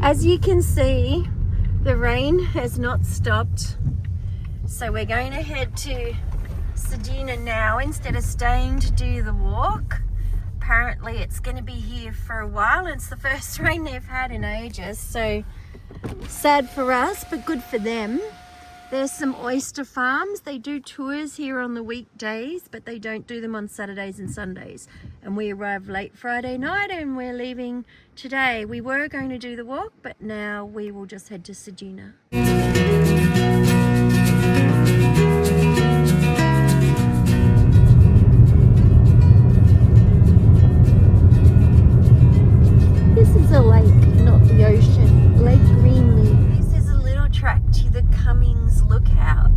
As you can see, the rain has not stopped. So we're going to head to Ceduna now instead of staying to do the walk. Apparently it's going to be here for a while, and it's the first rain they've had in ages. So sad for us, but good for them. There's some oyster farms. They do tours here on the weekdays, but they don't do them on Saturdays and Sundays. And we arrived late Friday night and we're leaving today. We were going to do the walk, but now we will just head to Ceduna. This is a lake, not the ocean. Lake Greenlee. This is a little track to the Cummings Lookout.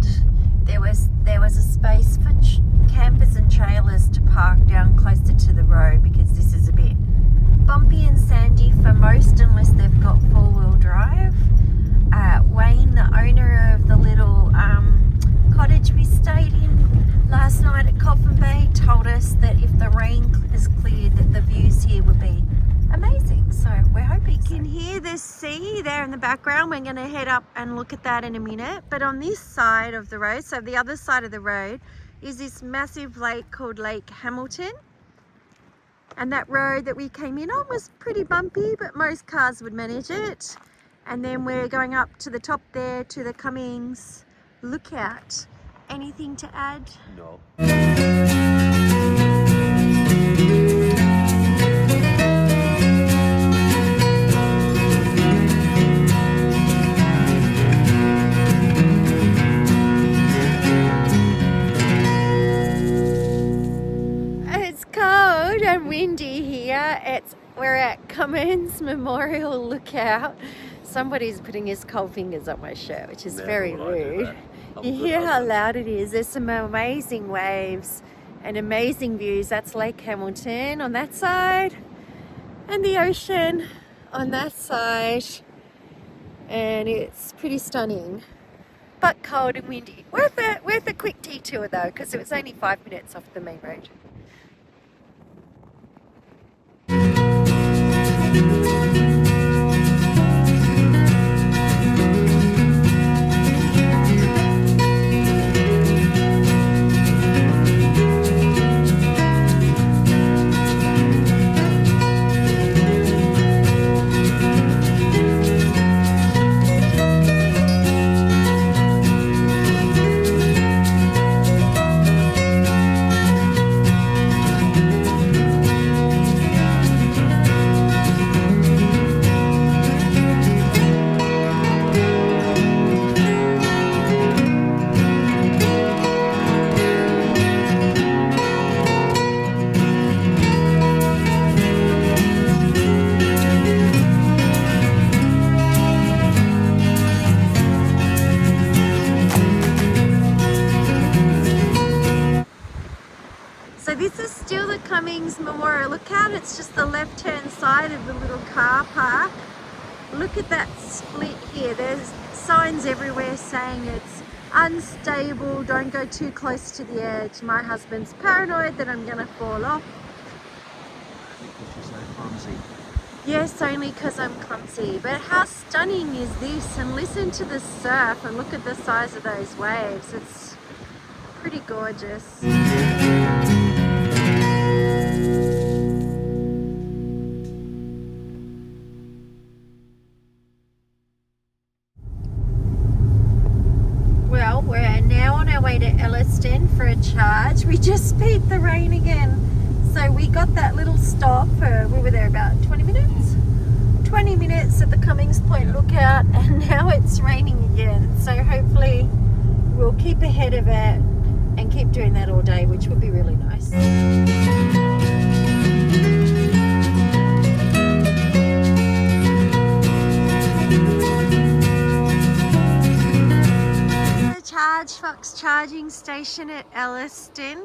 There was a space for campers and trailers to park down closer to the road because this is a bit bumpy and sandy for most unless they've got four-wheel drive. Wayne, the owner of the little cottage we stayed in last night at Coffin Bay, told us that if the rain has cleared that the views here would be amazing, so we're hoping. You can hear the sea there in the background. We're going to head up and look at that in a minute. But on this side of the road, so the other side of the road, is this massive lake called Lake Hamilton. And that road that we came in on was pretty bumpy, but most cars would manage it. And then we're going up to the top there to the Cummings Lookout. Anything to add? No. And windy here. We're at Cummins Memorial Lookout. Somebody's putting his cold fingers on my shirt, which is very rude. You hear how loud it is. There's some amazing waves and amazing views. That's Lake Hamilton on that side and the ocean on that side, and it's pretty stunning but cold and windy. Worth a quick detour though, because it was only 5 minutes off the main road. Cummings Memorial Lookout. It's just the left hand side of the little car park. Look at that split here. There's signs everywhere saying it's unstable, don't go too close to the edge. My husband's paranoid that I'm gonna fall off. Because you're so clumsy. Yes, only because I'm clumsy. But how stunning is this? And listen to the surf and look at the size of those waves. It's pretty gorgeous. Well, we're now on our way to Elliston for a charge. We just beat the rain again. So we got that little stop. We were there about 20 minutes? 20 minutes at the Cummings Point Lookout, and now it's raining again. So hopefully we'll keep ahead of it and keep doing that all day, which would be really nice. Fox charging station at Elliston.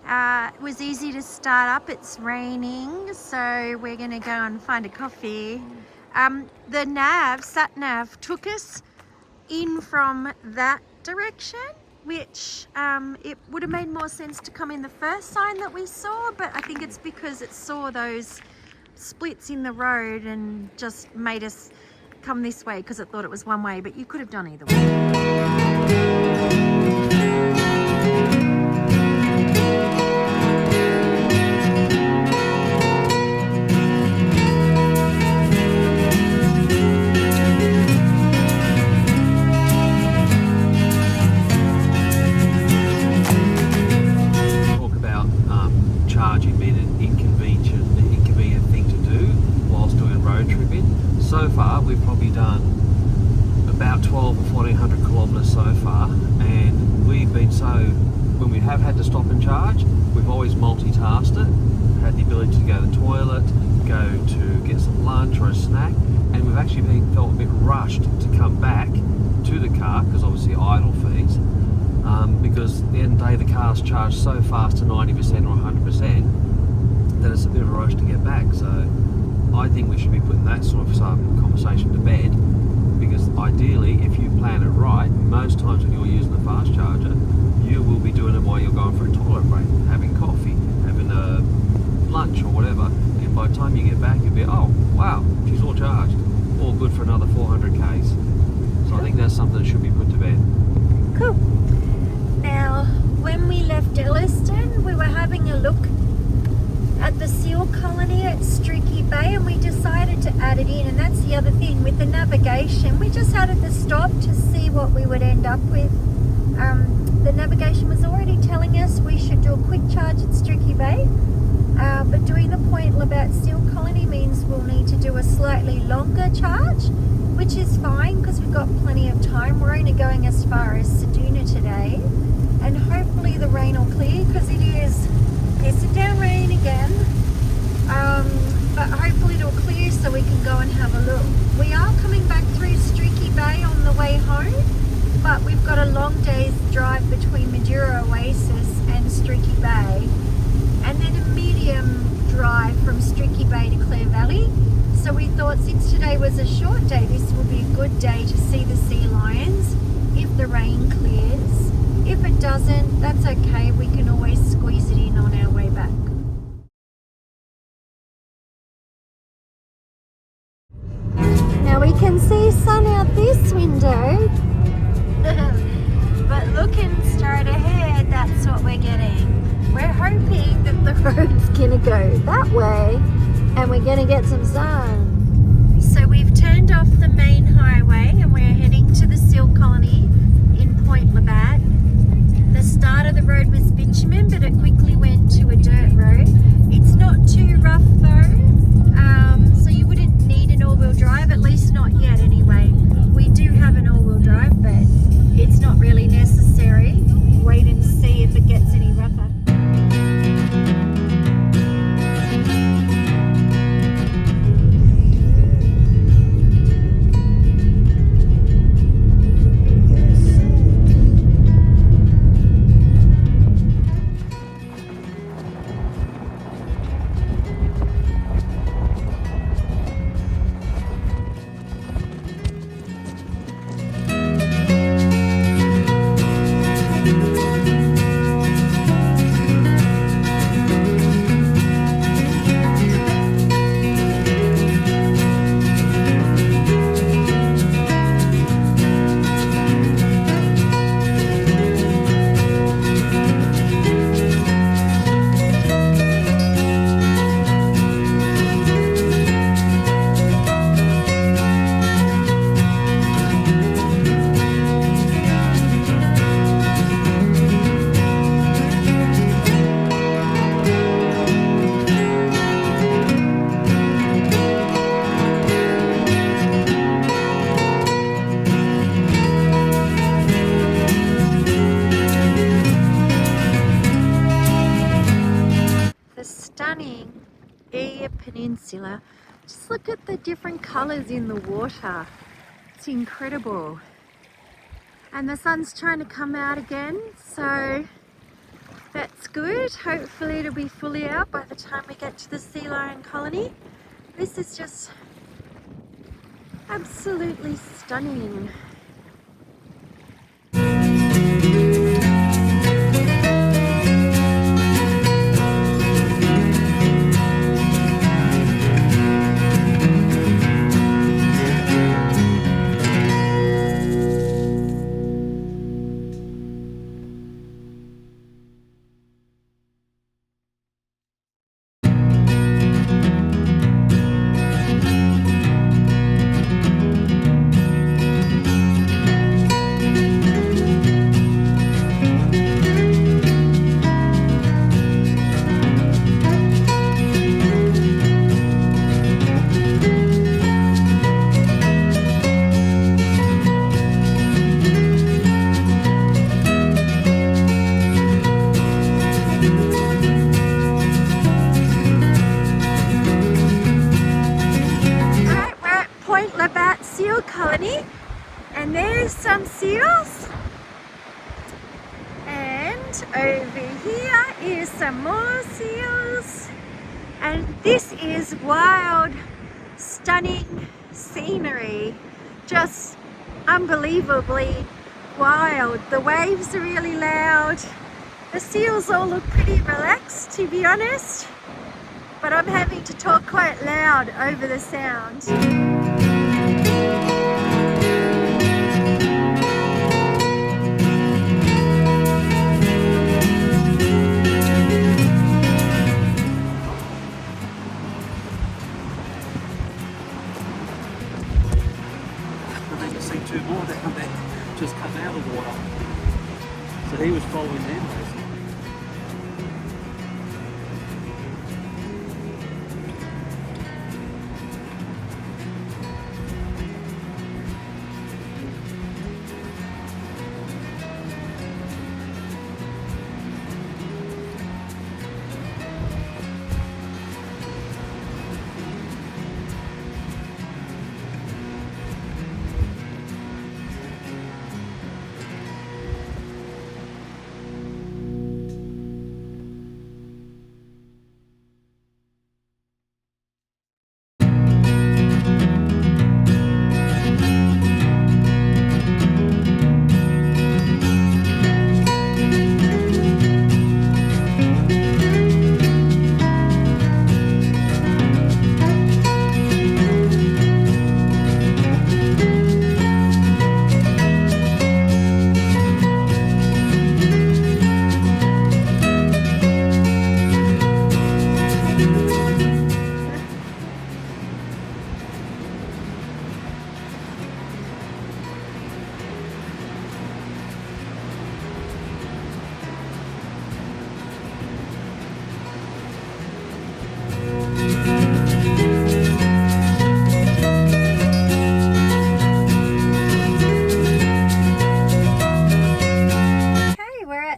It was easy to start up. It's raining, so we're gonna go and find a coffee. The sat nav took us in from that direction, which it would have made more sense to come in the first sign that we saw, but I think it's because it saw those splits in the road and just made us come this way because it thought it was one way, but you could have done either way. Talk about charging being an inconvenient thing to do whilst doing road tripping. So far, we've probably done about 12 or 1400 kilometres so far, and we've been when we have had to stop and charge, we've always multitasked it, had the ability to go to the toilet, go to get some lunch or a snack, and we've actually felt a bit rushed to come back to the car, because obviously idle fees, because at the end of the day the car's charged so fast to 90% or 100% that it's a bit of a rush to get back. So I think we should be putting that sort of conversation to bed, because ideally, if you plan it right, most times when you're using the fast charger, you will be doing it while you're going for a toilet break, having coffee, having a lunch or whatever, and by the time you get back you'll be, oh wow, she's all charged, all good for another 400 k's. So I think that's something that should be put to bed. Cool. Now, when we left Elliston, we were having a look at the seal colony at Streaky Bay, and we decided to add it in. And that's the other thing with the navigation, we just had to stop to see what we would end up with. The navigation was already telling us we should do a quick charge at Streaky Bay, but doing the Point Labatt seal colony means we'll need to do a slightly longer charge, which is fine because we've got plenty of time. We're only going as far as Ceduna today, and hopefully the rain will clear, because it is pissing down rain again, but hopefully it'll clear so we can go and have a look. We are coming back through Streaky Bay on the way home, but we've got a long day's drive between Madeira Oasis and Streaky Bay, and then a medium drive from Streaky Bay to Clare Valley. So we thought, since today was a short day, this will be a good day to see the sea lions if the rain clears. If it doesn't, that's okay, we can always squeeze it in on our way back. Now we can see sun out this window, but looking straight ahead, that's what we're getting. We're hoping that the road's gonna go that way and we're gonna get some sun. So we've turned off the main highway and we're heading to the seal colony in Point Labatt. The start of the road was bitumen, but it quickly went to a dirt road. It's not too rough though, so you wouldn't need an all-wheel drive, at least not yet anyway. We do have an all-wheel drive, but it's not really necessary. Wait and see if it gets any rougher. Peninsula. Just look at the different colors in the water. It's incredible. And the sun's trying to come out again, so that's good. Hopefully it'll be fully out by the time we get to the sea lion colony. This is just absolutely stunning. seal colony, and there's some seals. And over here is some more seals. And this is wild, stunning scenery. Just unbelievably wild. The waves are really loud. The seals all look pretty relaxed, to be honest. But I'm having to talk quite loud over the sound. I can see two more down there, just come out of the water. So he was following them basically.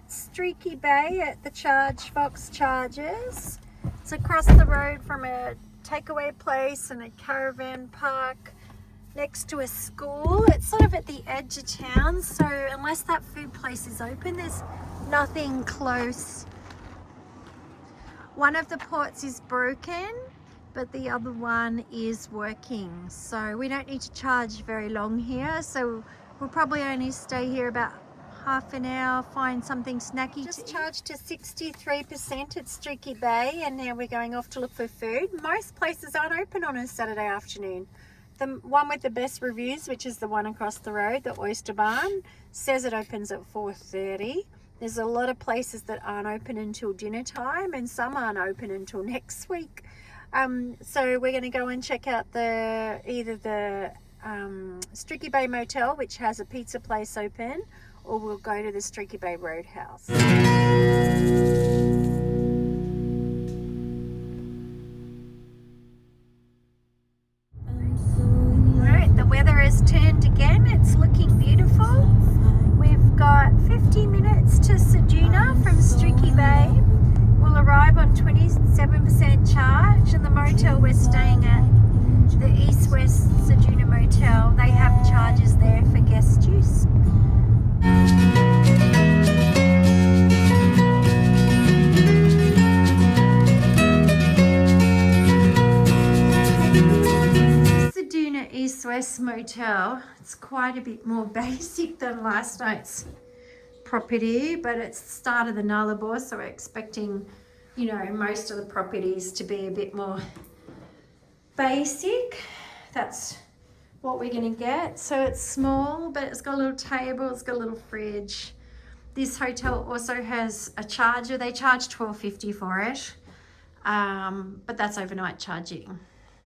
Streaky Bay at the Fox Chargers. It's across the road from a takeaway place and a caravan park next to a school. It's sort of at the edge of town, so unless that food place is open, there's nothing close. One of the ports is broken, but the other one is working, so we don't need to charge very long here. So we'll probably only stay here about half an hour, find something snacky. Just charged to 63% at Streaky Bay, and now we're going off to look for food. Most places aren't open on a Saturday afternoon. The one with the best reviews, which is the one across the road, the Oyster Barn, says it opens at 4:30. There's a lot of places that aren't open until dinner time, and some aren't open until next week. So we're going to go and check out either the Streaky Bay Motel, which has a pizza place open, or we'll go to the Streaky Bay Roadhouse. Alright, the weather has turned again. It's looking beautiful. We've got 50 minutes to Ceduna from Streaky Bay. We'll arrive on 27% charge, and the motel we're staying at, the East West Ceduna Motel, they have charges there for guest use. Ceduna East West Motel, it's quite a bit more basic than last night's property, but it's the start of the Nullarbor, so we're expecting, you know, most of the properties to be a bit more basic. That's what we're going to get. So it's small, but it's got a little table, it's got a little fridge. This hotel also has a charger. They charge $12.50 for it, but that's overnight charging.